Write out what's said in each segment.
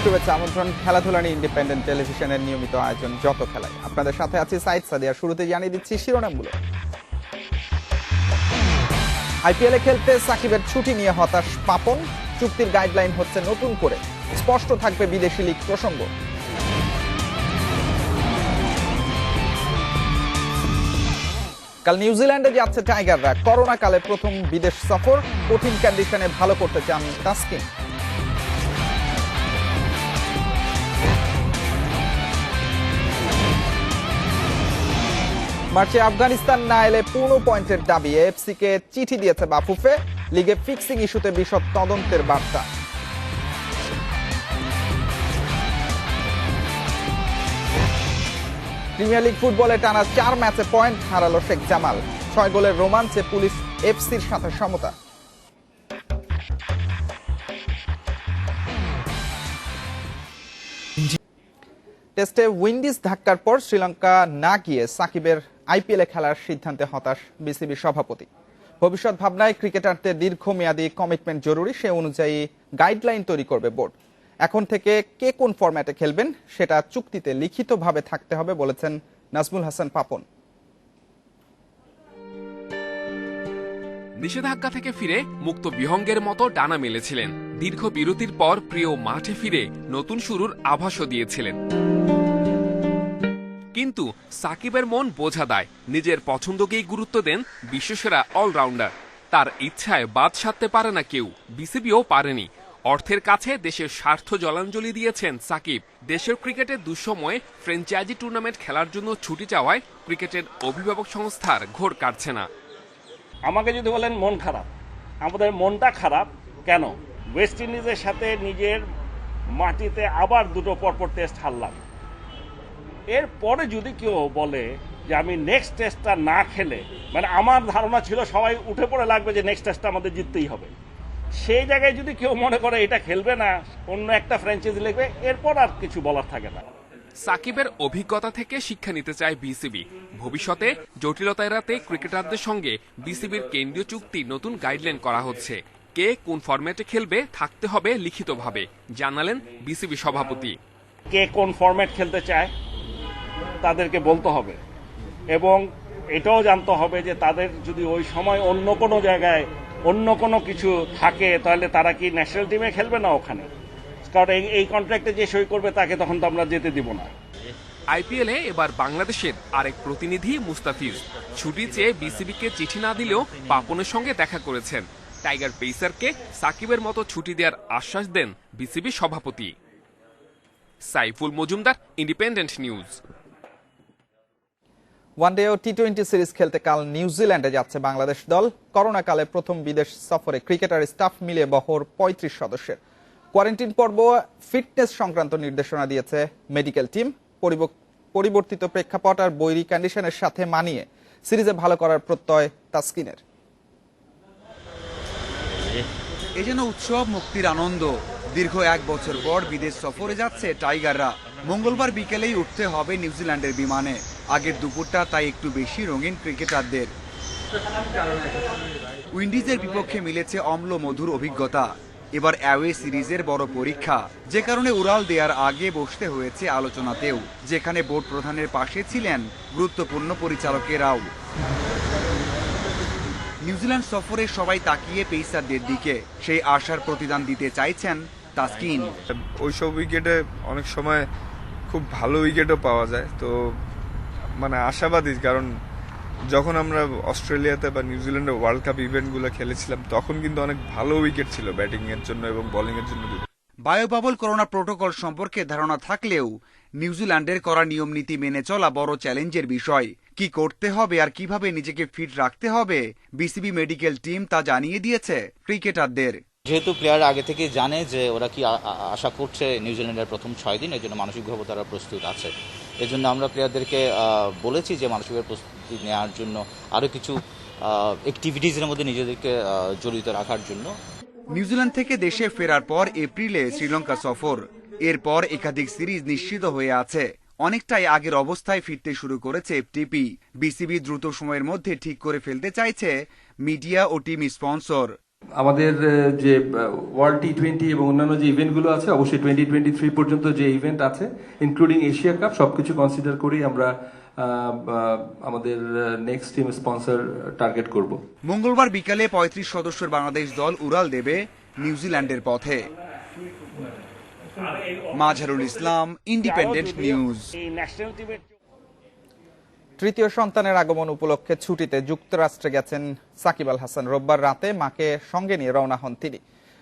শুভেচ্ছা আমন্ত্রণ খেলাধুলা নিয়ে ইন্ডিপেন্ডেন্ট টেলিভিশনের নিয়মিত আয়োজন যত খেলায় আপনাদের সাথে আছি সাইদ সাদিয়া। শুরুতে জানিয়ে দিচ্ছি শিরোনামগুলো। আইপিএলে খেলতে সাকিবের ছুটি নিয়ে হতাশ পাপন, চুক্তির গাইডলাইন হচ্ছে নতুন করে, স্পষ্ট থাকবে বিদেশি লিগ প্রসঙ্গ। কাল নিউজিল্যান্ডে যাচ্ছে টাইগাররা, করোনা কালে প্রথম বিদেশ সফর, কঠিন কন্ডিশনে ভালো করতে চান তাসকিন। মার্চে আফগানিস্তান না এলে পূর্ণ পয়েন্টের দাবি, এএফসি কে চিঠি দিয়েছে বাফুফে, লিগে ফিক্সিং ইস্যুতে বিশদ তদন্তের বার্তা। প্রিমিয়ার লিগ ফুটবলে টানা 4 ম্যাচে পয়েন্ট হারালো শেখ জামাল, 6 গোলের রোমাঞ্চে পুলিশ এফসির সাথে সমতা। টেস্টে উইন্ডিজ ধাক্কার পর শ্রীলঙ্কা না গিয়ে সাকিবের আইপিএলে খেলার সিদ্ধান্তে হতাশ বিসিবি সভাপতি। ভবিষ্যৎ ভাবনায় ক্রিকেটারদের দীর্ঘমেয়াদী কমিটমেন্ট জরুরি, সে অনুযায়ী গাইডলাইন তৈরি করবে বোর্ড। এখন থেকে কে কোন ফরম্যাটে খেলবেন সেটা চুক্তিতে লিখিতভাবে থাকতে হবে বলেছেন নাজমুল হাসান পাপন। নিষেধাজ্ঞা থেকে ফিরে মুক্ত বিহঙ্গের মতো ডানা মেলেছিলেন। দীর্ঘ বিরতির পর প্রিয় মাঠে ফিরে নতুন শুরুর আভাসও দিয়েছিলেন। কিন্তু সাকিবের মন বোঝা দেয়, নিজের পছন্দকেই গুরুত্ব দেন বিশ্বসেরা অলরাউন্ডার। তার ইচ্ছায় বাদ সাধতে পারে না কেউ, বিসিবিও পারেনি। অর্থের কাছে দেশের স্বার্থ জলাঞ্জলি দিয়েছেন সাকিব। দেশের ক্রিকেটে দুঃসময়ে ফ্র্যাঞ্চাইজি টুর্নামেন্ট খেলার জন্য ছুটি চাওয়ায় ক্রিকেটের অভিভাবক সংস্থার ঘোর কাটছে না। আমাকে যদি বলেন মন খারাপ, আমাদের মনটা খারাপ কেন? ওয়েস্ট ইন্ডিজের সাথে নিজের মাটিতে আবার দুটো পরপর টেস্ট হারলাম। এরপরে যদি কেউ বলে যে আমি নেক্সট টেস্টটা না খেলে, মানে আমার ধারণা ছিল সবাই উঠে পড়ে লাগবে যে নেক্সট টেস্টটা আমাদের জিততেই হবে, সেই জায়গায় যদি কেউ মনে করে এটা খেলবে না, অন্য একটা ফ্র্যাঞ্চাইজি লিখবে, এরপর আর কিছু বলার থাকে না। সাকিবের অভিজ্ঞতা থেকে শিক্ষা নিতে চায় বিসিবি। ভবিষ্যতে জটিলতা এড়াতে ক্রিকেটারদের সঙ্গে বিসিবির কেন্দ্রীয় চুক্তি নতুন গাইডলাইন করা হচ্ছে। কে কোন ফরম্যাটে খেলবে থাকতে হবে লিখিতভাবে, জানালেন বিসিবি সভাপতি। কে কোন ফরম্যাট খেলতে চায় তাদেরকে বলতে হবে, এবং এটাও জানতে হবে যে তাদের যদি ওই সময় অন্য কোনো জায়গায় অন্য কোনো কিছু থাকে, তাহলে তারা কি ন্যাশনাল টিমে খেলবে না ওখানে, কারণ এই কন্ট্রাক্টে যে সই করবে তাকে তখন তো আমরা যেতে দিব না। আইপিএলে এবার বাংলাদেশের আরেক প্রতিনিধি মুস্তাফিজ ছুটি চেয়ে বিসিবিকে চিঠি না দিলেও পাপনের সঙ্গে দেখা করেছেন। টাইগার পেসারকে সাকিবের মতো ছুটি দেওয়ার আশ্বাস দেন বিসিবি সভাপতি। Saiful Majumdar, Independent News. One day ও টি-20 সিরিজ খেলতে কাল নিউজিল্যান্ডে যাচ্ছে বাংলাদেশ দল। করোনা কালে প্রথম বিদেশ সফরে ক্রিকেটার স্টাফ মিলিয়ে বহর 35 সদস্যের। কোয়ারেন্টিন পর্ব, ফিটনেস সংক্রান্ত নির্দেশনা দিয়েছে মেডিকেল টিম। পরিবর্তিত প্রেক্ষাপট আর বৈরী কন্ডিশনের সাথে মানিয়ে সিরিজে ভালো করার প্রত্যয় তাসকিনের। এ যেন উৎসব, মুক্তির আনন্দ। দীর্ঘ 1 বছর পর বিদেশ সফরে যাচ্ছে টাইগাররা। মঙ্গলবার বিকেলেই উঠতে হবে নিউজিল্যান্ডের বিমানে। আগের দুপুরটা তাই একটু বেশি রঙিন ক্রিকেটারদের। উইন্ডিজের বিপক্ষে মিলেছে অম্ল মধুর অভিজ্ঞতা। এবার অ্যাওয়ে সিরিজের বড় পরীক্ষা, যে কারণে উড়াল দেওয়ার আগে বসতে হয়েছে আলোচনাতেও, যেখানে বোর্ড প্রধানের পাশে ছিলেন গুরুত্বপূর্ণ পরিচালকেরাও। নিউজিল্যান্ড সফরে সবাই তাকিয়ে পেসারদের দিকে, সেই আশার প্রতিদান দিতে চাইছেন তাসকিন। ওইসব উইকেটে অনেক সময় খুব ভালো উইকেটও পাওয়া যায়, তো মানে আশাবাদী, কারণ যখন আমরা অস্ট্রেলিয়াতে বা নিউজিল্যান্ডে ওয়ার্ল্ড কাপ ইভেন্টগুলো খেলেছিলাম তখন কিন্তু অনেক ভালো উইকেট ছিল ব্যাটিং এর জন্য এবং বোলিং এর জন্য। বায়োবাবল করোনা প্রোটোকল সম্পর্কে ধারণা থাকলেও নিউজিল্যান্ডের করা নিয়ম নীতি মেনে চলা বড় চ্যালেঞ্জের বিষয়। কি করতে হবে আর কিভাবে নিজেকে ফিট রাখতে হবে বিসিবি মেডিকেল টিম তা জানিয়ে দিয়েছে ক্রিকেটারদের। যেহেতু প্লেয়ার আগে থেকে জানে যে ওরা কি আশা করছে নিউজিল্যান্ডের প্রথম 6 দিন, এর জন্য মানসিকভাবে তারা প্রস্তুত আছে। এজন্য আমরা প্লেয়ারদেরকে বলেছি যে মানসিকভাবে প্রস্তুতি নেওয়ার জন্য আরও কিছু অ্যাক্টিভিটিজের মধ্যে নিজেদেরকে জড়িত রাখার জন্য। নিউজিল্যান্ড থেকে দেশে ফেরার পর এপ্রিলে শ্রীলঙ্কা সফর, এরপর একাধিক সিরিজ নিশ্চিত হয়ে আছে। অনেকটাই আগের অবস্থায় ফিরতে শুরু করেছে এফটিপি। বিসিবি দ্রুত সময়ের মধ্যে ঠিক করে ফেলতে চাইছে মিডিয়া ও টিম স্পন্সর। আমাদের যে ওয়ার্ল্ড টি20 এবং অন্যান্য যে ইভেন্টগুলো আছে, অবশ্যই 2023 পর্যন্ত যে ইভেন্ট আছে ইনক্লুডিং এশিয়া কাপ, সবকিছু কনসিডার করেই আমরা আমাদের নেক্সট টিম স্পন্সর টার্গেট করব। মঙ্গলবার বিকালে ৩৫ সদস্যের বাংলাদেশ দল উড়াল দেবে নিউজিল্যান্ডের পথে। Mazharul Islam, independent news. এই ন্যাশনাল টিমের তৃতীয় সন্তানের আগমন উপলক্ষে ছুটিতে যুক্তরাষ্ট্রে গেছেন সাকিব আল হাসান। রোববার রাতে মাকে সঙ্গে নিয়ে রওনা হন তিনি।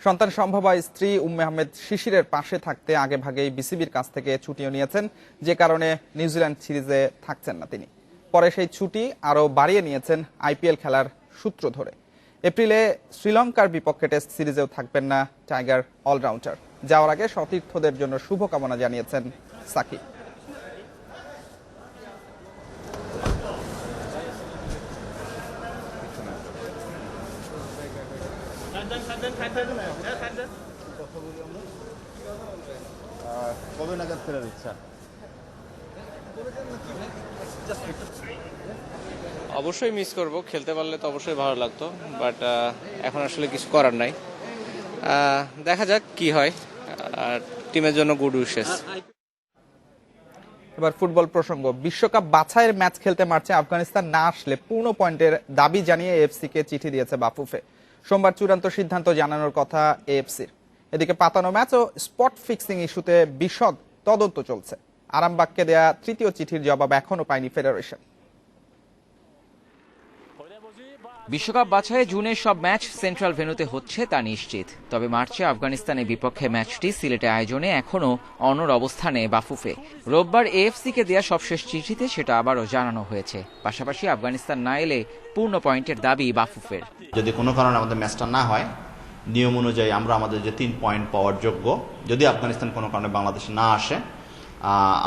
সন্তান সম্ভবা স্ত্রী উম্মে আহমেদ শিশিরের পাশে থাকতে আগেভাগেই বিসিবির কাছ থেকে ছুটিও নিয়েছেন, যে কারণে নিউজিল্যান্ড সিরিজে থাকছেন না তিনি। পরে সেই ছুটি আরও বাড়িয়ে নিয়েছেন আইপিএল খেলার সূত্র ধরে। এপ্রিলে শ্রীলঙ্কার বিপক্ষে টেস্ট সিরিজেও থাকবেন না টাইগার অলরাউন্ডার। যাওয়ার আগে সতীর্থদের জন্য শুভকামনা জানিয়েছেন সাকিব। কবে নাগাদ ফেরার ইচ্ছা? অবশ্যই মিস করব, খেলতে পারলে তো অবশ্যই ভালো লাগতো, বাট এখন আসলে কিছু করার নাই। দেখা যাক কি হয়, আর টিমের জন্য গুড উইশেস। এবার ফুটবল প্রসঙ্গ। বিশ্বকাপ বাছাইয়ের ম্যাচ খেলতে মার্চে আফগানিস্তান না আসলে পূর্ণ পয়েন্টের দাবি জানিয়ে এএফসি কে চিঠি দিয়েছে বাফুফে। সোমবার চূড়ান্ত সিদ্ধান্ত জানানোর কথা এএফসির। এদিকে পাতানো ম্যাচ ও স্পট ফিক্সিং ইস্যুতে বিশদ তদন্ত চলছে। আরামবাগকে দেয়া তৃতীয় চিঠির জবাব এখনো পায়নি ফেডারেশন। বিশ্বকাপ বাছাইয়ে জুনের সব ম্যাচ সেন্ট্রাল ভেন্যুতে হচ্ছে তা নিশ্চিত। তবে মার্চে আফগানিস্তানের বিপক্ষে ম্যাচটি সিলেটে আয়োজনে এখনও অনড় অবস্থানে বাফুফে। রোববার এএফসিকে দেয়া সবশেষ চিঠিতে সেটা আবারও জানানো হয়েছে। পাশাপাশি আফগানিস্তান না এলে পূর্ণ পয়েন্টের দাবি বাফুফের। যদি কোনো কারণে আমাদের ম্যাচটা না হয়, নিয়ম অনুযায়ী আমরা আমাদের যে 3 পয়েন্ট পাওয়ার যোগ্য, যদি আফগানিস্তান কোনো কারণে বাংলাদেশে না আসে,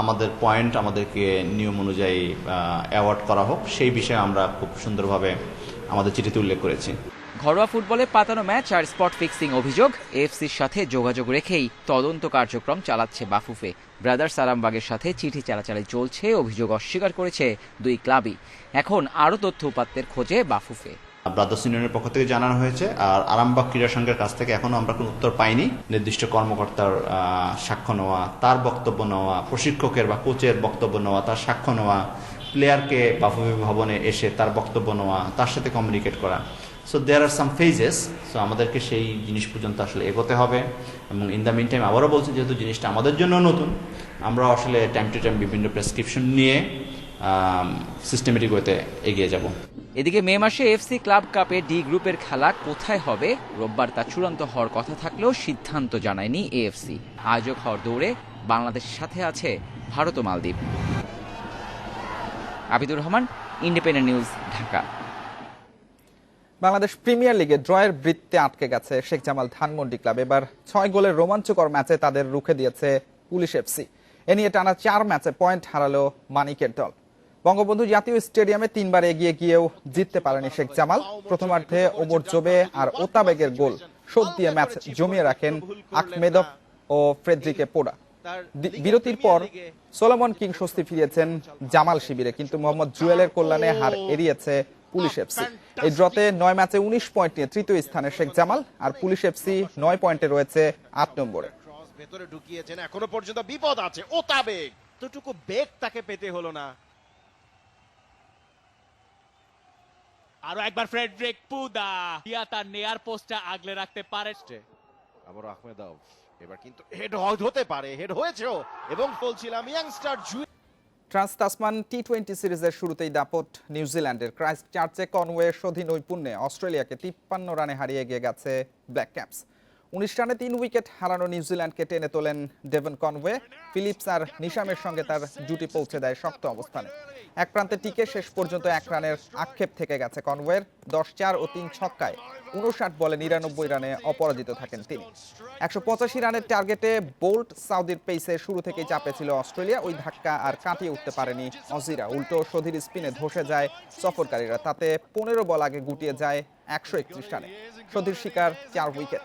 আমাদের পয়েন্ট আমাদেরকে নিয়ম অনুযায়ী অ্যাওয়ার্ড করা হোক, সেই বিষয়ে আমরা খুব সুন্দরভাবে আমাদের চিঠিতে উল্লেখ করেছি। ঘরোয়া ফুটবলে পাতানো ম্যাচ আর স্পট ফিক্সিং অভিযোগ, এএফসির সাথে যোগাযোগ রেখেই তদন্ত কার্যক্রম চালাচ্ছে বাফুফে। ব্রাদার্স আরামবাগের সাথে চিঠি চালাচালি চলছে, অভিযোগ অস্বীকার করেছে দুই ক্লাবই। এখন আরও তথ্য উপাত্তের খোঁজে বাফুফে। ব্রাদার্স ইউনিয়নের পক্ষ থেকে জানানো হয়েছে, আর আরামবাগ ক্রীড়া সংঘের কাছ থেকে এখনো আমরা কোনো উত্তর পাইনি। নির্দিষ্ট কর্মকর্তার সাক্ষ্য নেওয়া, তার বক্তব্য নেওয়া, প্রশিক্ষকের বা কোচের বক্তব্য নেওয়া, তার সাক্ষ্য নেওয়া, প্লেয়ারকে বাফুফে ভবনে এসে তার বক্তব্য নেওয়া, তার সাথে কমিউনিকেট করা। So there are some phases. So আমাদেরকে সেই জিনিস পর্যন্ত আসলে এগোতে হবে। এবং ইন দ্য মিন টাইম আবারও বলছি, যেহেতু জিনিসটা আমাদের জন্য নতুন, আমরা আসলে টাইম টু টাইম বিভিন্ন প্রেসক্রিপশন নিয়ে সিস্টেমেটিক ওয়েতে এগিয়ে যাব। এদিকে মে মাসে এফসি ক্লাব কাপে ডি গ্রুপের খেলা কোথায় হবে রোববার তা চূড়ান্ত হওয়ার কথা থাকলেও সিদ্ধান্ত জানায়নি এএফসি। আয়োজক হওয়ার দৌড়ে বাংলাদেশের সাথে আছে ভারত ও মালদ্বীপ। Abidur Rahman, independent news, Dhaka. Bangladesh premier লিগে ড্রয়ের বৃত্তে আটকে গেছে শেখ জামাল ধানমন্ডি ক্লাব। এবার 6 গোলের রোমাঞ্চকর ম্যাচে তাদের রুখে দিয়েছে পুলিশ এফসি। এ নিয়ে টানা 4 ম্যাচে পয়েন্ট হারালো মানিকের দল। বঙ্গবন্ধু জাতীয় স্টেডিয়ামে 3 বার এগিয়ে গিয়েও জিততে পারেনি শেখ জামাল। প্রথমার্ধে ওমর জোবে আর ওতাবেগের গোল শোধ দিয়ে ম্যাচ জমিয়ে রাখেন আখমেদভ ও ফ্রেডরিকে পোড়া। বিরতির পর সোলোমন কিং স্বস্তি ফিরিয়েছেন জামাল শিবিরে, কিন্তু মোহাম্মদ জুয়েলের কল্যাণে হার এড়িয়েছে পুলিশ এফসি। এই ড্রতে 9 ম্যাচে 19 পয়েন্ট নিয়ে তৃতীয় স্থানে শেখ জামাল, আর পুলিশ এফসি 9 পয়েন্টে রয়েছে 8 নম্বরে। ভেতরে ঢুকিয়েছেন, এখনো পর্যন্ত বিপদ আছে। ওতাবেগ এতটুকু বেগ তাকে পেতে হলো না। আরো একবার ফ্রেডরিক পুদা তার নেয়ার পোস্টটা আগলে রাখতে পারে। আবার আহমেদভ এবার কিন্তু হেড হতে পারে, হেড হয়েছেও। এবং বলছিলাম ইয়াংস্টার ট্রান্স তাসমান টি20 সিরিজের শুরুতেই দাপট নিউজিল্যান্ডের। ক্রাইস্ট চার্চে কনওয়ে শোধী নৈপুণ্যে অস্ট্রেলিয়াকে 53 রানে হারিয়ে গিয়ে গেছে ব্ল্যাক ক্যাপস। 19 রানে 3 উইকেট হারানো নিউজিল্যান্ডকে টেনে তোলেন ডেভন কনওয়ে। ফিলিপস আর নিশামের সঙ্গে তার জুটি পৌঁছে দেয় শক্ত অবস্থানে। এক প্রান্তে টিকে শেষ পর্যন্ত 1 রানের আক্ষেপ থেকে গেছে কনওয়ের। 10-4 ও 3 ছক্কায় 59 বলে 99 রানে অপরাজিত থাকেন তিনি। 185 রানের টার্গেটে বোল্ট সাউদির পেসে শুরু থেকেই চাপে ছিল অস্ট্রেলিয়া। ওই ধাক্কা আর কাটিয়ে উঠতে পারেনি অজিরা। উল্টো শোধীর স্পিনে ধসে যায় সফরকারীরা। তাতে 15 বল আগে গুটিয়ে যায় 131 রানে। শোধীর শিকার 4 উইকেট।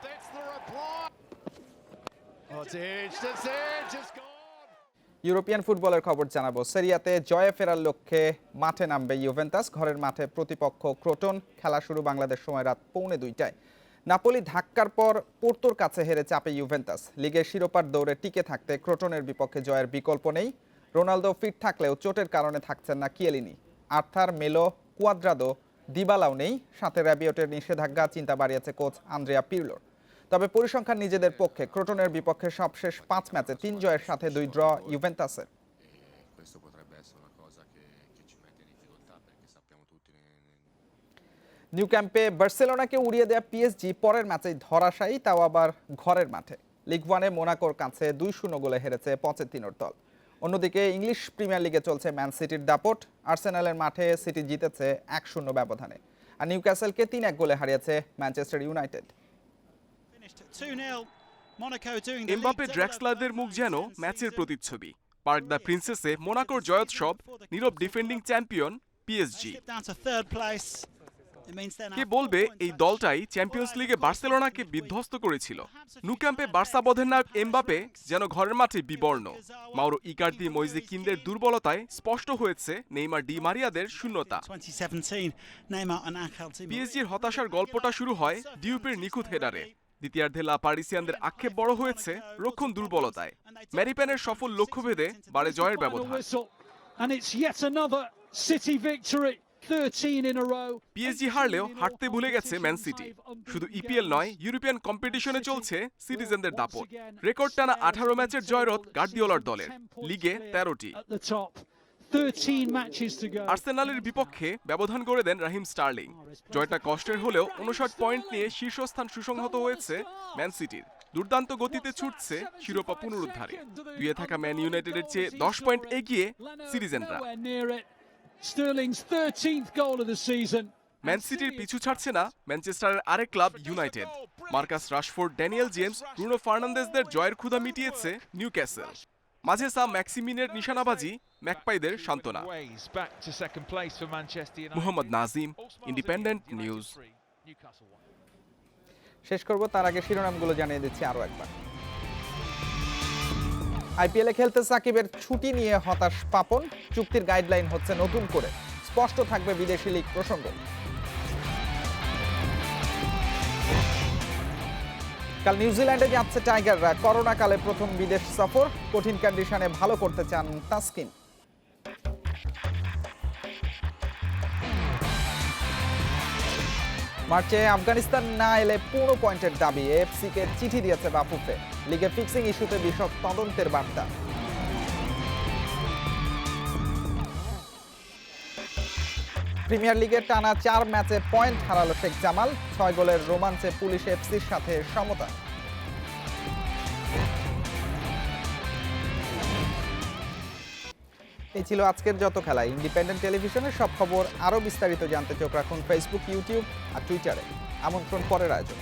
ইউরোপিয়ান ফুটবলের খবর জানাবো। সেরিয়াতে জয়ে ফেরার লক্ষ্যে মাঠে নামবে ইউভেন্টাস। ঘরের মাঠে প্রতিপক্ষ ক্রোটন। খেলা শুরু বাংলাদেশ সময় রাত 1:45। নাপোলি ধাক্কার পর পোর্তোর কাছে হেরে চাপে ইউভেন্টাস। লিগের শিরোপার দৌড়ে টিকে থাকতে ক্রোটনের বিপক্ষে জয়ের বিকল্প নেই। রোনালদো ফিট থাকলেও চোটের কারণে থাকছেন না কিয়েলিনি। আর্থার, মেলো, কুয়াদ্রাদো, দিবালাও নেই। সাথে র্যাবিওটের নিষেধাজ্ঞা চিন্তা বাড়িয়েছে কোচ আন্দ্রেয়া পিরলোর। তবে পরিসংখ্যান নিজেদের পক্ষে। ক্রোটনের বিপক্ষে সবশেষ 5 ম্যাচে 3 জয়ের সাথে 2 ড্র ইউভেন্টাসের। নিউ ক্যাম্পে বার্সেলোনাকে উড়িয়ে দেয়া পিএসজি পরের ম্যাচেই ধরাশায়ী, তাও আবার ঘরের মাঠে। লিগ 1-এ মোনাকোর কাছে 2-0 গোলে হেরেছে পচেত্তিনোর দল। অন্যদিকে ইংলিশ প্রিমিয়ার লিগে চলছে ম্যান সিটির দাপট। আর্সেনালের মাঠে সিটি জিতেছে 1-0 ব্যবধানে। আর নিউক্যাসলকে 3-1 গোলে হারিয়েছে ম্যানচেস্টার ইউনাইটেড। এমবাপ্পে ড্রাক্সলারদের মুখ যেন ম্যাচের প্রতিচ্ছবি। পার্ক দ্য প্রিন্সেসে মোনাকোর জয়োৎসব, নীরব ডিফেন্ডিং চ্যাম্পিয়ন পিএসজি। কে বলবে এই দলটাই চ্যাম্পিয়ন্স লিগে বার্সেলোনাকে বিধ্বস্ত করেছিল। নু ক্যাম্পে বার্সা বধের নায়ক এমবাপ্পে যেন ঘরের মাঠে বিবর্ণ। মাউরো ইকার্দি, মইজে কিনদের দুর্বলতায় স্পষ্ট হয়েছে নেইমার, ডি মারিয়াদের শূন্যতা। পিএসজির হতাশার গল্পটা শুরু হয় ডিউপের নিখুঁত হেডারে। দ্বিতীয়ার্ধে লা পারিসিয়ানদের আক্ষেপ বড় হয়েছে রক্ষণ দুর্বলতায়। ম্যারিপ্যানের সফল লক্ষ্যভেদে বাড়ে জয়ের ব্যবধান। পিএসজি হারলেও হাঁটতে ভুলে গেছে ম্যান সিটি। শুধু ইপিএল নয়, ইউরোপিয়ান কম্পিটিশনে চলছে সিটিজেনদের দাপট। রেকর্ড টানা 18 ম্যাচের জয়রথ গার্দিওলার দলের, লিগে 13টি। আর্সেনালের বিপক্ষে ব্যবধান করে দেন রাহিম স্টার্লিং। জয়টা কষ্টের হলেও 59 পয়েন্ট নিয়ে শীর্ষস্থান সুসংহত হয়েছে ম্যান সিটির। দুর্দান্ত গতিতে ছুটছে শিরোপা পুনরুদ্ধারে। 2-এ থাকা ম্যান ইউনাইটেডের চেয়ে 10 পয়েন্ট এগিয়ে সিটিজেনরা। ম্যান সিটির পিছু ছাড়ছে না ম্যানচেস্টারের আরেক club United. Marcus Rashford, Daniel James, Bruno ফার্নান্দেজদের জয়ের ক্ষুধা মিটিয়েছে নিউক্যাসল। মাঝে সাম ম্যাক্সিমিনের নিশানাবাজি ম্যাকপাইদের সান্ত্বনা। Mohammad Nazim, independent news. শেষ করব তার আগে শিরোনামগুলো জানিয়ে দিচ্ছি আরো একবার। আইপিএলে খেলতে সাকিবের ছুটি নিয়ে হতাশ পাপন। চুক্তির গাইডলাইন হচ্ছে নতুন করে। স্পষ্ট থাকবে বিদেশি লিগ প্রসঙ্গ। কাল নিউজিল্যান্ডে যাচ্ছে টাইগাররা। করোনা কালে প্রথম বিদেশ সফর। কঠিন কন্ডিশনে ভালো করতে চান তাসকিন। মার্চে আফগানিস্তান না এলে 15 পয়েন্টের দাবি। এএফসিকে চিঠি দিয়েছে বাফুফে। লিগে ফিক্সিং ইস্যুতে বিশদ তদন্তের বার্তা। প্রিমিয়ার লিগের টানা 4 ম্যাচে পয়েন্ট হারালো শেখ জামাল। 6 গোলের রোমাঞ্চে পুলিশ এফসির সাথে সমতা। এই ছিল আজকের যত খেলা। ইন্ডিপেন্ডেন্ট টেলিভিশনের সব খবর আরও বিস্তারিত জানতে চোখ রাখুন ফেসবুক, ইউটিউব আর টুইটারে। আমন্ত্রণ পরের আয়োজন।